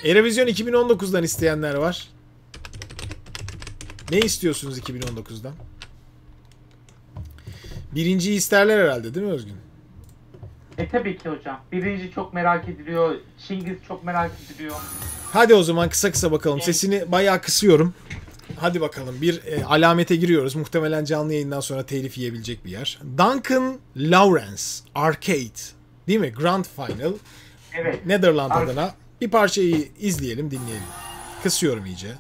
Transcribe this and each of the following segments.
Eurovision 2019'dan isteyenler var. Ne istiyorsunuz 2019'dan? Birinciyi isterler herhalde değil mi Özgün? Tabii ki hocam. Birinci çok merak ediliyor. Çingiz çok merak ediliyor. Hadi o zaman kısa kısa bakalım. Sesini bayağı kısıyorum. Hadi bakalım bir alamete giriyoruz. Muhtemelen canlı yayından sonra telif yiyebilecek bir yer. Duncan Lawrence Arcade. Değil mi? Grand Final. Evet. Netherland adına. Bir parçayı izleyelim, dinleyelim. Kısıyorum iyice.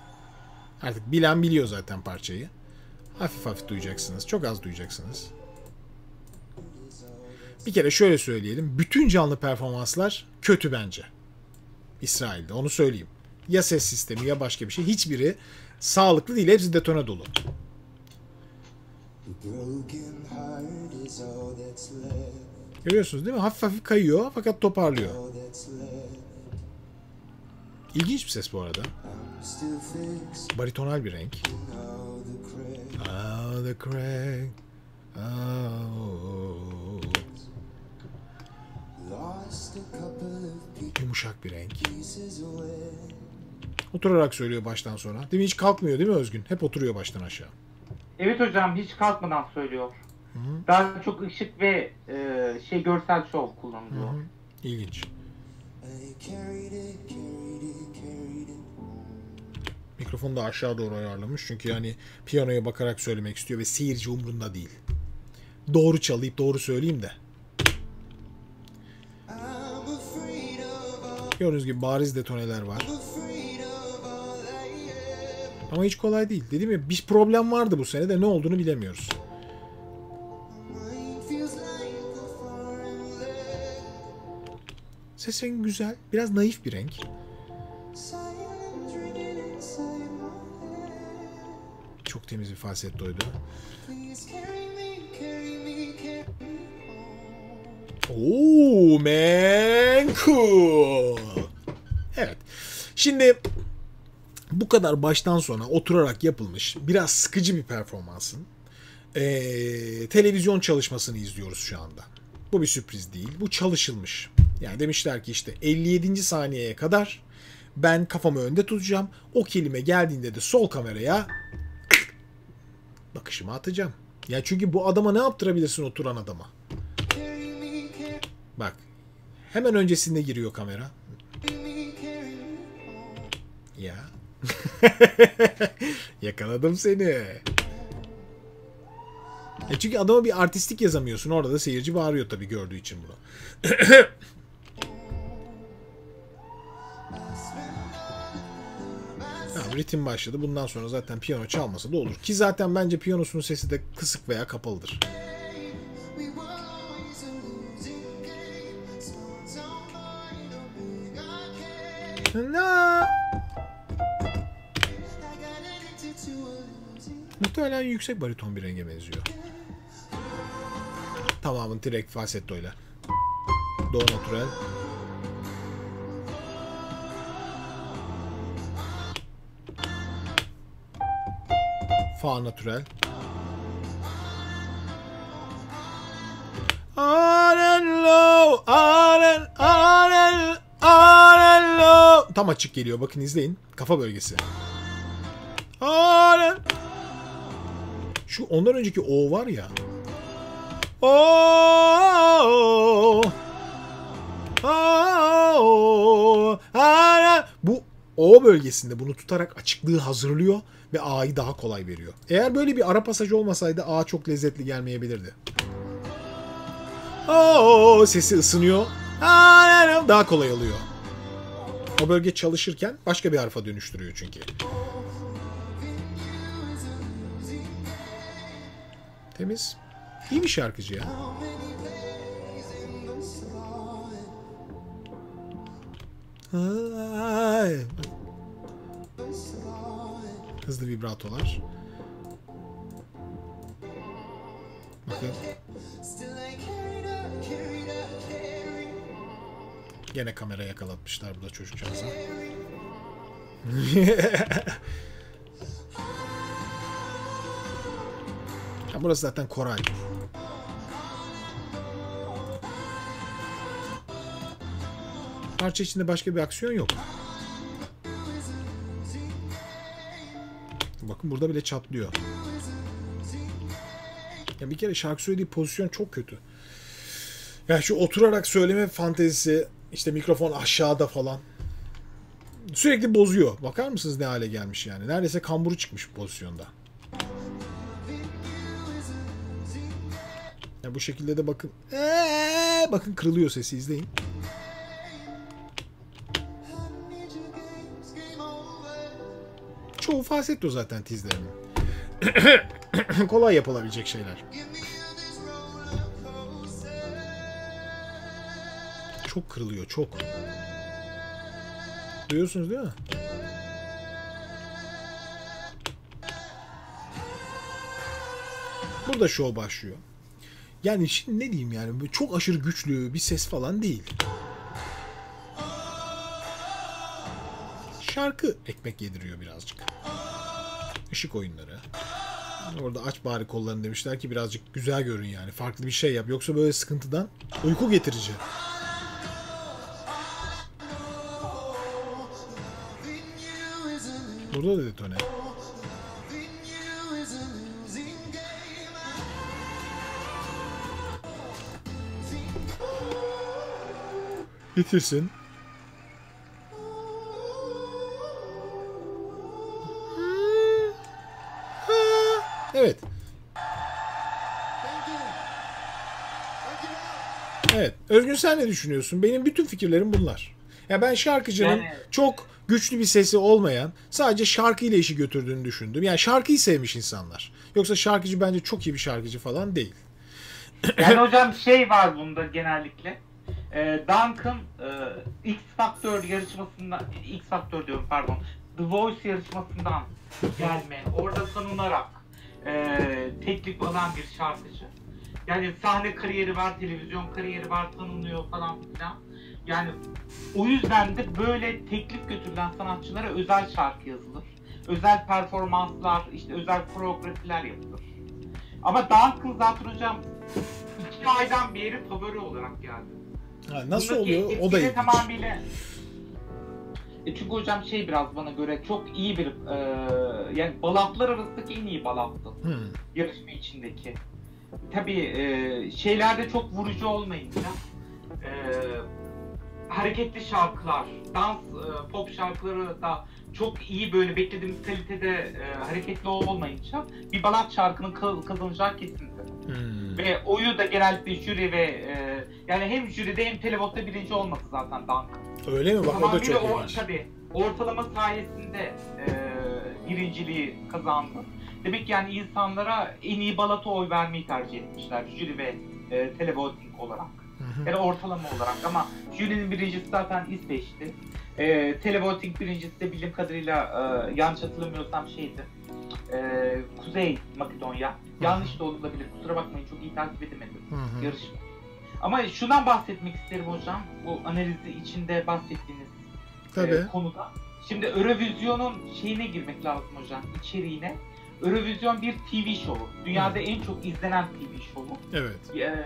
Artık bilen biliyor zaten parçayı. Hafif hafif duyacaksınız. Çok az duyacaksınız. Bir kere şöyle söyleyelim. Bütün canlı performanslar kötü bence. İsrail'de. Onu söyleyeyim. Ya ses sistemi ya başka bir şey. Hiçbiri sağlıklı değil. Hepsi detone dolu. Görüyorsunuz değil mi? Hafif hafif kayıyor fakat toparlıyor. İlginç bir ses bu arada. Baritonal bir renk. Oh, the crack. Oh. Yumuşak bir renk. Oturarak söylüyor baştan sonra. Değil mi? Hiç kalkmıyor değil mi Özgün? Hep oturuyor baştan aşağı. Evet hocam, hiç kalkmadan söylüyor. Hı-hı. Daha çok ışık ve görsel şov kullanılıyor. Hı-hı. İlginç. Mikrofonu da aşağı doğru ayarlamış. Çünkü yani piyanoya bakarak söylemek istiyor ve seyirci umrunda değil. Doğru çalayıp doğru söyleyeyim de. Gördüğünüz gibi bariz detoneler var. Ama hiç kolay değil. Dediğim ya, bir problem vardı bu sene de ne olduğunu bilemiyoruz. Ses rengi güzel. Biraz naif bir renk. Çok temiz bir falsettoydu. Oh man, cool. Evet. Şimdi bu kadar baştan sona oturarak yapılmış biraz sıkıcı bir performansın televizyon çalışmasını izliyoruz şu anda. Bu bir sürpriz değil. Bu çalışılmış. Yani demişler ki işte 57. saniyeye kadar ben kafamı önde tutacağım. O kelime geldiğinde de sol kameraya bakışımı atacağım. Ya çünkü bu adama ne yaptırabilirsin oturan adama? Bak. Hemen öncesinde giriyor kamera. Ya. Yakaladım seni. Çünkü adama bir artistik yazamıyorsun. Orada da seyirci bağırıyor tabii gördüğü için bunu. Tamam, ritim başladı. Bundan sonra zaten piyano çalmasa da olur. Ki zaten bence piyanosunun sesi de kısık veya kapalıdır. Muhtemelen yüksek bariton bir renge benziyor. Tamamın direkt falsettoyla. Do natural. Fa natural. Tam açık geliyor. Bakın izleyin. Kafa bölgesi. Şu ondan önceki O var ya. Bu O bölgesinde bunu tutarak açıklığı hazırlıyor ve A'yı daha kolay veriyor. Eğer böyle bir ara pasaj olmasaydı A çok lezzetli gelmeyebilirdi. Sesi ısınıyor. Daha kolay oluyor. O bölge çalışırken başka bir harfa dönüştürüyor çünkü. Temiz. İyi bir şarkıcı ya. Hızlı vibratolar. Bakın. Gene kamera yakalatmışlar burada çocukcağıza. Burası zaten koray. Parça içinde başka bir aksiyon yok. Bakın burada bile çatlıyor. Ya bir kere şarkı söylediği pozisyon çok kötü. Yani şu oturarak söyleme fantezisi, işte mikrofon aşağıda falan. Sürekli bozuyor. Bakar mısınız ne hale gelmiş yani? Neredeyse kamburu çıkmış bu pozisyonda. Ya bu şekilde de bakın. Bakın kırılıyor sesi, izleyin. Çoğu falsetto zaten tizlerinin. Kolay yapılabilecek şeyler. Çok kırılıyor, çok. Duyuyorsunuz değil mi? Burada show başlıyor. Yani şimdi ne diyeyim yani, çok aşırı güçlü bir ses falan değil. Şarkı ekmek yediriyor birazcık. Işık oyunları. Orada aç bari kollarını demişler ki birazcık güzel görün yani. Farklı bir şey yap. Yoksa böyle sıkıntıdan uyku getirici. Burada da detone. Bitirsin. Evet. Evet. Özgün, sen ne düşünüyorsun? Benim bütün fikirlerim bunlar. Ya ben şarkıcının çok güçlü bir sesi olmayan, sadece şarkıyla işi götürdüğünü düşündüm. Yani şarkıyı sevmiş insanlar. Yoksa şarkıcı bence çok iyi bir şarkıcı falan değil. Yani hocam şey var bunda genellikle. Duncan X Factor yarışmasından, X Factor diyorum pardon, The Voice yarışmasından gelme, orada tanınarak teklif alan bir şarkıcı. Yani sahne kariyeri var, televizyon kariyeri var, tanınıyor falan filan. Yani o yüzden de böyle teklif götürülen sanatçılara özel şarkı yazılır. Özel performanslar, işte özel koreografiler yapılır. Ama Duncan zaten hocam 2 aydan beri favori olarak geldi. Ha, nasıl Bundaki oluyor? O da ilginç. tamamıyla çünkü hocam şey biraz bana göre çok iyi bir yani balatlar arasındaki en iyi balattı. Yarışma içindeki. Tabii şeylerde çok vurucu olmayınca hareketli şarkılar, dans pop şarkıları da çok iyi böyle beklediğimiz kalitede hareketli olmayınca bir balat şarkının kazanacağı kesinlikle. Ve oyu da genellikle jüri ve yani hem jüride hem televotta birinci olması zaten Duncan. Öyle mi? Bak o da çok ilginç. Tabii ortalama sayesinde birinciliği kazandı. Demek ki yani insanlara en iyi balata oy vermeyi tercih etmişler jüri ve televoting olarak. Yani ortalama olarak, ama jürinin birincisi zaten İsveç'ti. Televoting birincisi de bildiğim kadarıyla yanlış hatırlamıyorsam şeydi. Kuzey Makedonya. Yanlış da olabilir. Kusura bakmayın, çok iyi takip edemedim yarışma. Ama şundan bahsetmek isterim hocam. Bu analizi içinde bahsettiğiniz konuda. Şimdi Eurovision'un şeyine girmek lazım hocam, içeriğine. Eurovision bir TV şovu. Dünyada en çok izlenen TV şovu. Evet.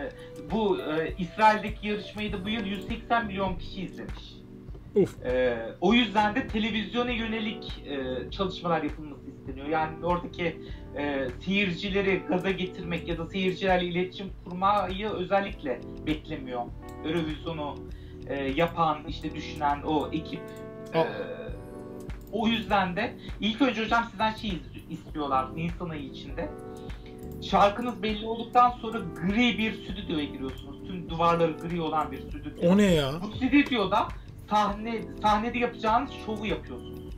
Bu İsrail'deki yarışmayı da bu yıl 180 milyon kişi izlemiş. O yüzden de televizyona yönelik çalışmalar yapılması isteniyor. Yani oradaki seyircileri gaza getirmek ya da seyircilerle iletişim kurmayı özellikle beklemiyor. Eurovision'u yapan, işte düşünen o ekip. O yüzden de ilk önce hocam sizden şey istiyorlar Nisan ayı içinde. Şarkınız belli olduktan sonra gri bir stüdyoya giriyorsunuz. Tüm duvarları gri olan bir stüdyo. O ne ya? Bu stüdyoda sahnede yapacağınız şovu yapıyorsunuz.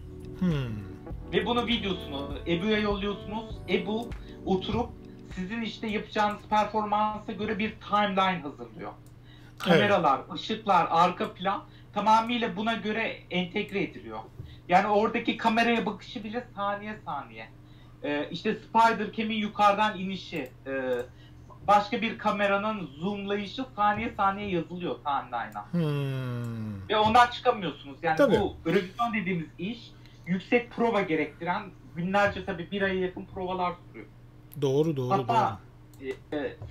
Ve bunu videosunu Ebu'ya yolluyorsunuz. Ebu oturup sizin işte yapacağınız performansa göre bir timeline hazırlıyor. Kameralar, ışıklar, arka plan tamamıyla buna göre entegre ediliyor. Yani oradaki kameraya bakışı bile saniye saniye. İşte Spider-Cam'in yukarıdan inişi, başka bir kameranın zoomlayışı saniye saniye yazılıyor timeline'a. Ve ondan çıkamıyorsunuz. Yani tabii. Bu Eurovision dediğimiz iş yüksek prova gerektiren, günlerce tabii bir aya yakın provalar sürüyor. Doğru. Hatta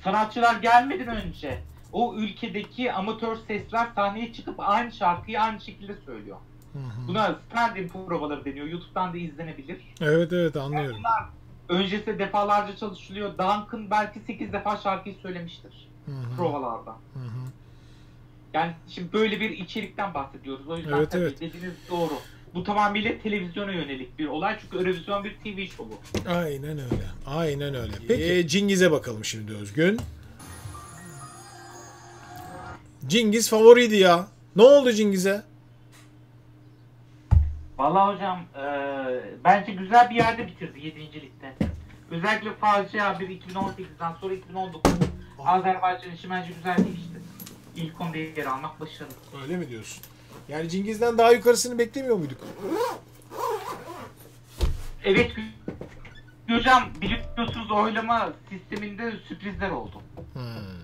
sanatçılar gelmeden önce o ülkedeki amatör sesler sahneye çıkıp aynı şarkıyı aynı şekilde söylüyor. Buna stand-in provaları deniyor. YouTube'dan da izlenebilir. Evet Yani anlıyorum. bunlar öncesinde defalarca çalışılıyor. Duncan belki 8 defa şarkıyı söylemiştir provalarda. Yani şimdi böyle bir içerikten bahsediyoruz. O yüzden tabii dediğiniz doğru. Bu tamamıyla televizyona yönelik bir olay. Çünkü Eurovision bir TV şovu. Aynen öyle. Aynen öyle. Peki Cingiz'e bakalım şimdi Özgün. Cengiz favoriydi ya. Ne oldu Cengiz'e? Vallahi hocam bence güzel bir yerde bitirdi 7. ligde. Özellikle facia bir 2018'den sonra 2019 Azerbaycan işi bence güzel değişti. İlk 10'da yer almak başarılı. Öyle mi diyorsun? Yani Cengiz'den daha yukarısını beklemiyor muyduk? Evet hocam, biliyorsunuz oylama sisteminde sürprizler oldu.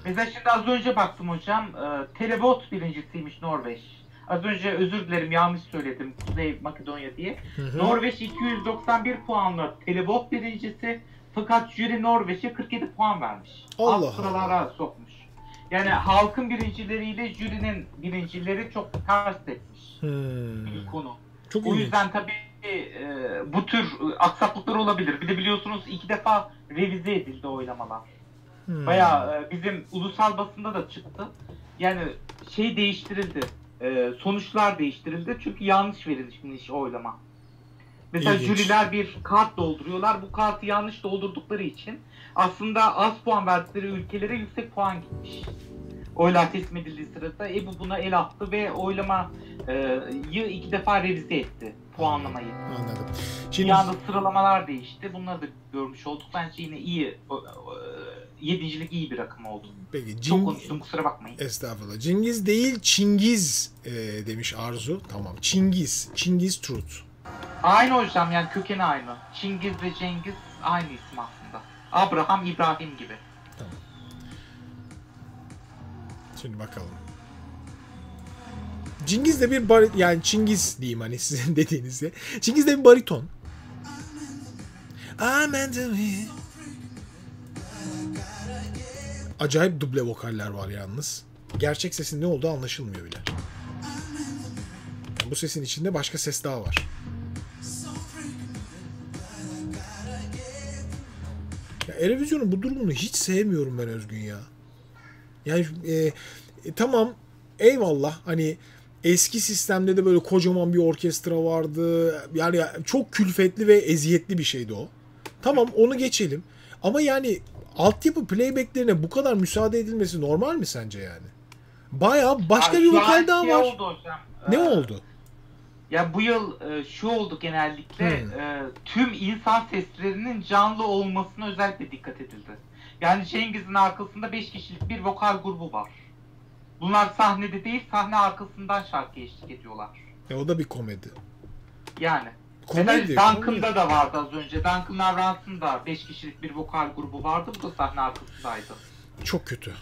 Mesela şimdi az önce baktım hocam, Telebot birincisiymiş Norveç. Az önce özür dilerim yanlış söyledim Kuzey Makedonya diye. Norveç 291 puanla Telebot birincisi, fakat jüri Norveç'e 47 puan vermiş. Alt sıralara sokmuş. Yani halkın birincileriyle jürinin birincileri çok ters etmiş bir konu. Çok o yüzden tabii bu tür aksaklıklar olabilir. Bir de biliyorsunuz 2 defa revize edildi oylamalar. Bayağı bizim ulusal basında da çıktı. Yani şey değiştirildi. Sonuçlar değiştirildi. Çünkü yanlış verilmiş oylama. Mesela jüriler bir kart dolduruyorlar. Bu kartı yanlış doldurdukları için aslında az puan verdikleri ülkelere yüksek puan gitmiş. Oylar teslim edildiği sırada EBU buna el attı ve oylamayı 2 defa revize etti. Puanlamayı. Anladım. Şimdi bir anda sıralamalar değişti. Bunları da görmüş olduk. Bence yine iyi. 7. lig iyi bir rakım oldu. Peki, çok konuştum, kusura bakmayın. Estağfurullah. Cengiz değil Çingiz demiş Arzu. Tamam. Çingiz. Çingiz Truth. Aynı hocam, yani kökeni aynı. Çingiz ve Cengiz aynı isim aslında. Abraham, İbrahim gibi. Tamam. Şimdi bakalım. Cengiz de bir yani Çingiz diyeyim hani sizin dediğinizde. Cengiz de bir bariton. Acayip duble vokaller var yalnız. Gerçek sesin ne olduğu anlaşılmıyor bile. Yani bu sesin içinde başka ses daha var. Ya Eurovision'un bu durumunu hiç sevmiyorum ben Özgün ya. Yani tamam eyvallah hani eski sistemde de böyle kocaman bir orkestra vardı. Yani çok külfetli ve eziyetli bir şeydi o. Tamam onu geçelim. Ama yani altyapı playbacklerine bu kadar müsaade edilmesi normal mi sence yani? Bayağı başka bir vokal daha var. Oldu hocam. Ne oldu? Ya bu yıl şu oldu genellikle, tüm insan seslerinin canlı olmasına özellikle dikkat edildi. Yani Cengiz'in arkasında 5 kişilik bir vokal grubu var. Bunlar sahnede değil, sahne arkasından şarkı eşlik ediyorlar. O da bir komedi. Yani. Komedi. Duncan'da da vardı az önce. Duncan Lawrence'ın da 5 kişilik bir vokal grubu vardı. Bu da sahne arkasındaydı. Çok kötü.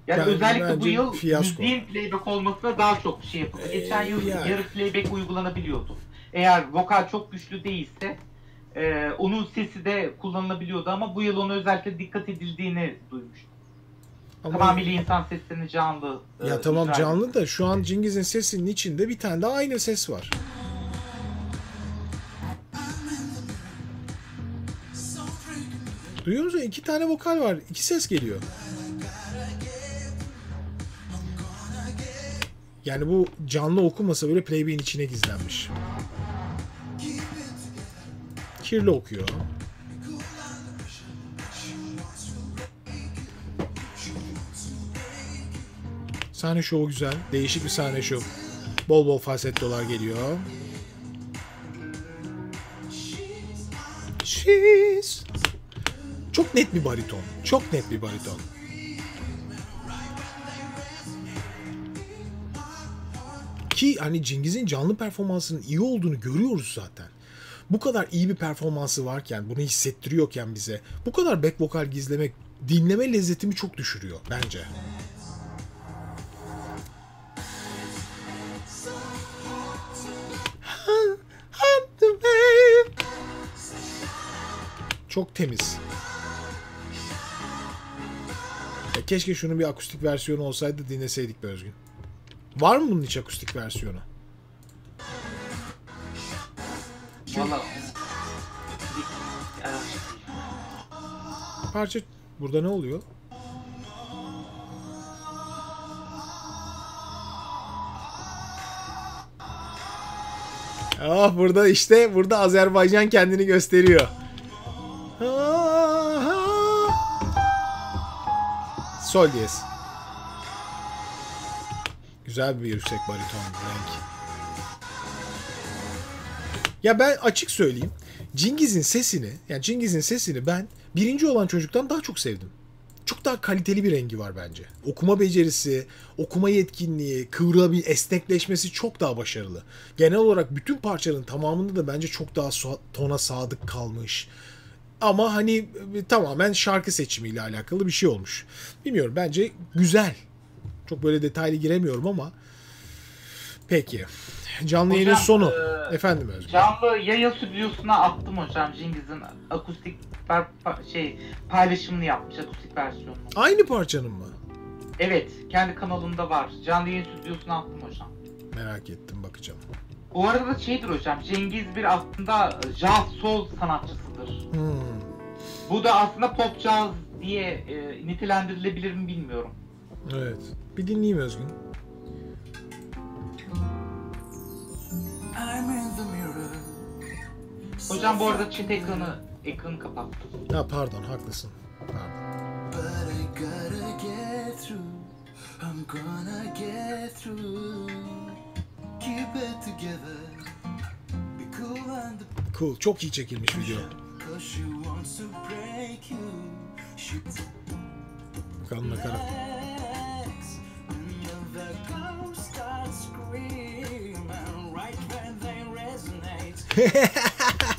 Yani özellikle bu yıl müziğin playback olmasına daha çok şey yapıldı. Geçen yıl yarı playback uygulanabiliyordu. Eğer vokal çok güçlü değilse onun sesi de kullanılabiliyordu ama bu yıl ona özellikle dikkat edildiğini duymuştum. Ama tamamıyla insan seslerini canlı. Ya tamam canlı da şu an Cengiz'in sesinin içinde bir tane daha aynı ses var. Duyuyoruz ya, 2 tane vokal var. 2 ses geliyor. Yani bu canlı okumasa böyle playback'in içine gizlenmiş. Kirli okuyor. Sahne şovu güzel. Değişik bir sahne şovu. Bol bol falsettolar geliyor. She's... Çok net bir bariton. Çok net bir bariton. Ki hani Cengiz'in canlı performansının iyi olduğunu görüyoruz zaten. Bu kadar iyi bir performansı varken, bunu hissettiriyorken bize bu kadar back vokal gizlemek dinleme lezzetimi çok düşürüyor bence. Çok temiz. Ya keşke şunun bir akustik versiyonu olsaydı dinleseydik be Özgün. Var mı bunun hiç akustik versiyonu? Valla Parça burada ne oluyor? Ah burada işte burada Azerbaycan kendini gösteriyor. Sol diyez. Güzel bir yüksek bariton renk. Ya ben açık söyleyeyim. Cingiz'in sesini ben birinci olan çocuktan daha çok sevdim. Çok daha kaliteli bir rengi var bence. Okuma becerisi, okuma yetkinliği, kıvrabil, esnekleşmesi çok daha başarılı. Genel olarak bütün parçanın tamamında da bence çok daha tona sadık kalmış. Ama hani tamamen şarkı seçimiyle alakalı bir şey olmuş. Bilmiyorum, bence güzel. Çok böyle detaylı giremiyorum ama. Peki. Canlı yayının sonu. Efendim Özgür. Canlı yayın stüdyosuna attım hocam. Cingiz'in akustik paylaşımını yapmış, akustik versiyonunu. Aynı parçanın mı? Evet, kendi kanalında var. Canlı yayın stüdyosuna attım hocam. Merak ettim, bakacağım. Bu arada da şeydir hocam, Cengiz bir aslında jazz soul sanatçısıdır. Bu da aslında pop jazz diye nitelendirilebilir mi bilmiyorum. Evet. Bir dinleyeyim Özgün. Hocam bu arada chat ekranı kapattım. Ya pardon, haklısın. Pardon. Cool. Çok iyi çekilmiş video. Bakalım ne kadar.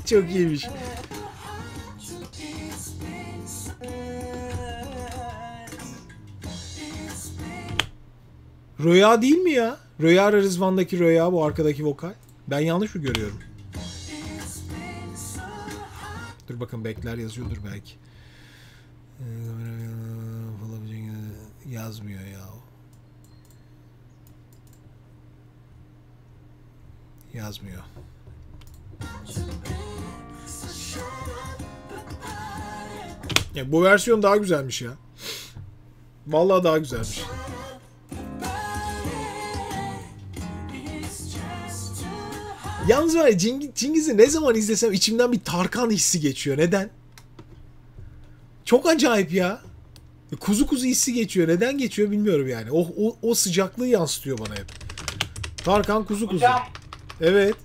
Çok iyiymiş. Röya değil mi ya? Röya Rızvan'daki Röya, bu arkadaki vokal. Ben yanlış mı görüyorum? Dur bakın, bekler yazıyordur belki. Yazmıyor ya. Yazmıyor. Ya bu versiyon daha güzelmiş ya. Vallahi daha güzelmiş. Yalnız var ya, Cingiz'i ne zaman izlesem içimden bir Tarkan hissi geçiyor. Neden? Çok acayip ya. Kuzu kuzu hissi geçiyor. Neden geçiyor bilmiyorum yani. O sıcaklığı yansıtıyor bana hep. Tarkan kuzu kuzu. Hocam, evet.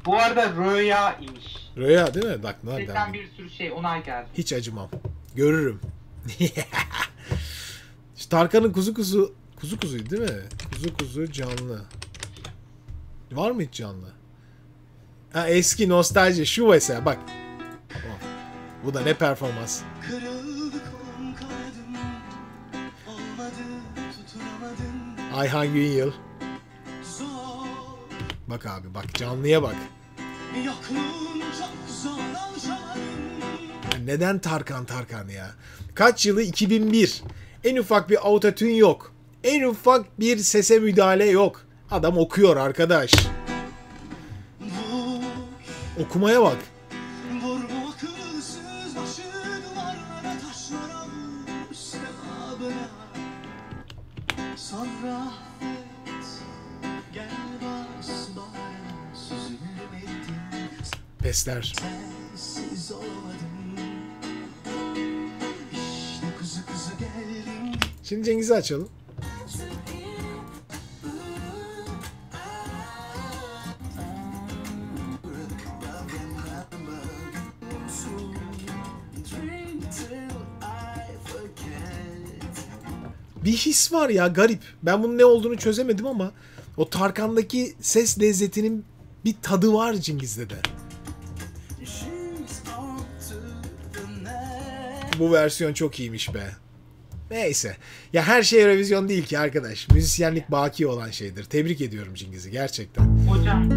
bu arada Röya imiş. Röya değil mi? Bak nereden? Sesten bir sürü onay geldi. Hiç acımam. Görürüm. Tarkan'ın kuzu kuzuydu değil mi? Kuzu kuzu canlı. Var mı hiç canlı? Ha, eski nostalji şu mesela bak. Oh. Bu da ne performans. Ayhan Günyıl. Bak abi bak, canlıya bak. Ya neden Tarkan ya? Kaç yılı? 2001. En ufak bir autotune yok. En ufak bir sese müdahale yok. Adam okuyor arkadaş. Okumaya bak. Pesler. Şimdi Cengiz'i açalım. Bir his var ya, garip. Ben bunun ne olduğunu çözemedim ama o Tarkan'daki ses lezzetinin bir tadı var Cingiz'de de. Bu versiyon çok iyiymiş be. Neyse. Ya her şey revizyon değil ki arkadaş. Müzisyenlik baki olan şeydir. Tebrik ediyorum Cingiz'i gerçekten. Hocam